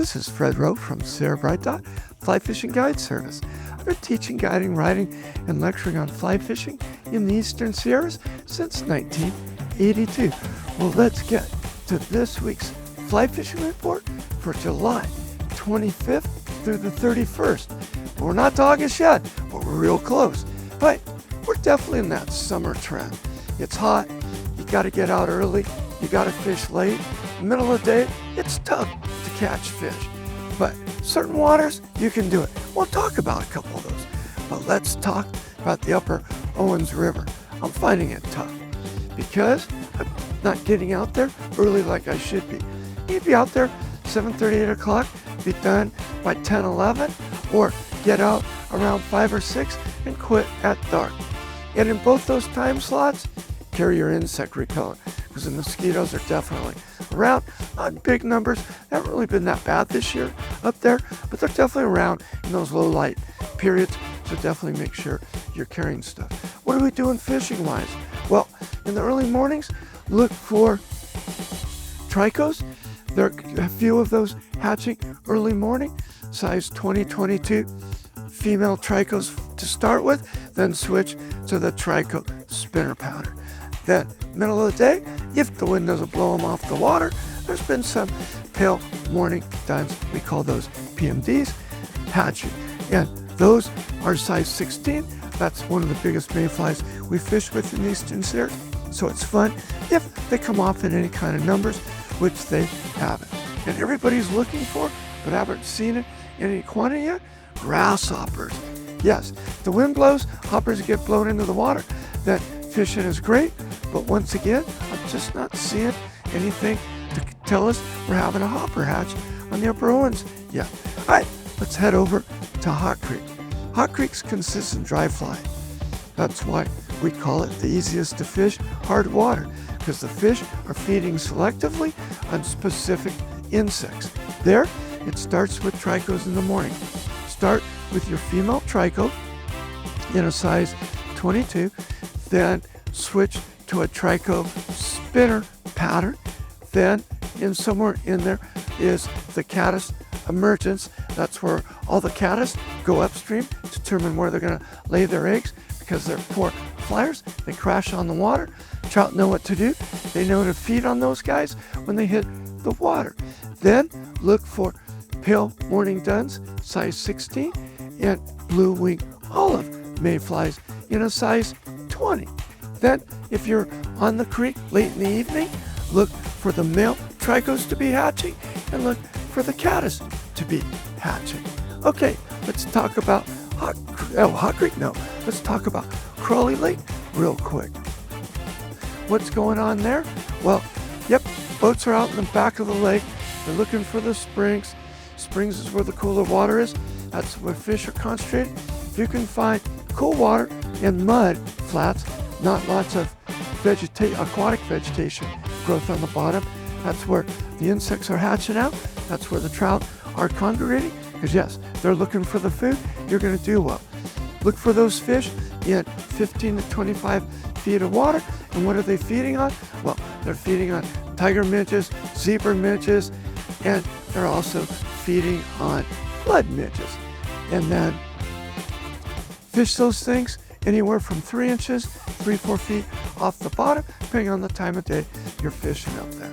This is Fred Rowe from Sarah Bright Dot Fly Fishing Guide Service. I've been teaching, guiding, writing, and lecturing on fly fishing in the Eastern Sierras since 1982. Well, let's get to this week's fly fishing report for July 25th through the 31st. We're not to August yet, but we're real close. But we're definitely in that summer trend. It's hot, you got to get out early, you got to fish late. Middle of the day, it's tough to catch fish. But certain waters, you can do it. We'll talk about a couple of those. But let's talk about the upper Owens River. I'm finding it tough because I'm not getting out there early like I should be. You'd be out there 7:30, 8 o'clock, be done by 10, 11, or get out around 5 or 6 and quit at dark. And in both those time slots, carry your insect repellent because the mosquitoes are definitely around. Not in big numbers. They haven't really been that bad this year up there, but they're definitely around in those low light periods. So definitely make sure you're carrying stuff. What are we doing fishing wise? Well, in the early mornings, look for trichos. There are a few of those hatching early morning, size 20, 22 female trichos to start with, then switch to the tricho spinner pattern. Then middle of the day, if the wind doesn't blow them off the water, there's been some pale morning duns, we call those PMDs, hatching. And those are size 16. That's one of the biggest mayflies we fish with in the Eastern Sierras. So it's fun if they come off in any kind of numbers, which they haven't. And everybody's looking for, but haven't seen it in any quantity yet, grasshoppers. Yes, the wind blows, hoppers get blown into the water. That fishing is great, but once again, I'm just not seeing anything to tell us we're having a hopper hatch on the upper Owens yet. All right, let's head over to Hot Creek. Hot Creek's consistent dry fly. That's why we call it the easiest to fish hard water, because the fish are feeding selectively on specific insects. There, it starts with trichos in the morning. Start with your female tricho in a size 22, then switch to a tricho spinner pattern. Then in somewhere in there is the caddis emergence. That's where all the caddis go upstream, determine where they're going to lay their eggs because they're poor flyers. They crash on the water. Trout know what to do. They know to feed on those guys when they hit the water. Then look for pale morning duns, size 16, and blue wing olive mayflies in a size 20. Then, if you're on the creek late in the evening, look for the male trichos to be hatching and look for the caddis to be hatching. Okay, let's talk about Hot Creek. No, let's talk about Crawley Lake real quick. What's going on there? Well, yep, boats are out in the back of the lake. They're looking for the springs. Springs is where the cooler water is. That's where fish are concentrated. If you can find cool water and mud flats, not lots of aquatic vegetation growth on the bottom, that's where the insects are hatching out. That's where the trout are congregating. Because yes, they're looking for the food. You're going to do well. Look for those fish in 15 to 25 feet of water. And what are they feeding on? Well, they're feeding on tiger midges, zebra midges, and they're also feeding on blood midges. And then fish those things anywhere from 3 inches, 3-4 feet off the bottom, depending on the time of day you're fishing up there.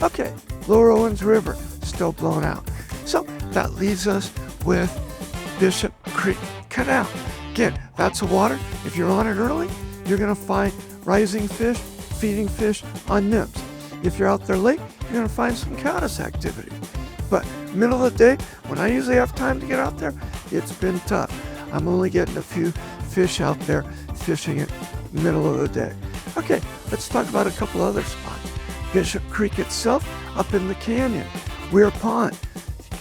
Okay, Lower Owens River still blown out. So that leaves us with Bishop Creek Canal. Again, that's a water. If you're on it early, you're going to find rising fish, feeding fish on nymphs. If you're out there late, you're going to find some caddis activity. But middle of the day, when I usually have time to get out there, it's been tough. I'm only getting a few fish out there fishing it middle of the day. Okay, let's talk about a couple other spots. Bishop Creek itself, up in the canyon. Weir Pond.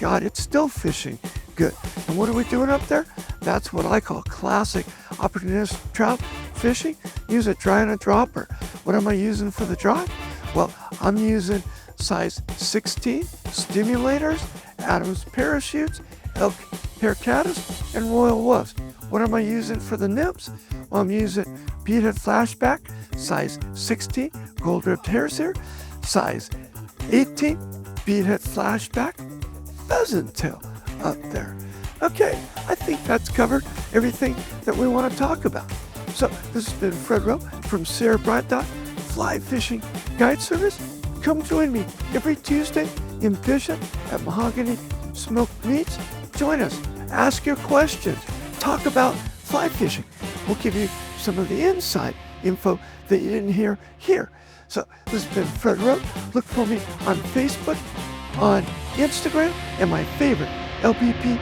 God, it's still fishing good. And what are we doing up there? That's what I call classic opportunistic trout fishing. Use a dry and a dropper. What am I using for the dry? Well, I'm using size 16 stimulators, Adams parachutes, elk hair caddis, and royal wolves. What am I using for the nymphs? Well, I'm using beadhead flashback, size 16, gold ribbed hairs here, size 18, beadhead flashback, pheasant tail up there. Okay, I think that's covered everything that we want to talk about. So this has been Fred Rowe from Sierra Bright Dot Fly Fishing Guide Service. Come join me every Tuesday in Bishop at Mahogany Smoked Meats. Join us. Ask your questions. Talk about fly fishing. We'll give you some of the inside info that you didn't hear here. So this has been Fred Rowe. Look for me on Facebook, on Instagram, and my favorite, lpptv.us.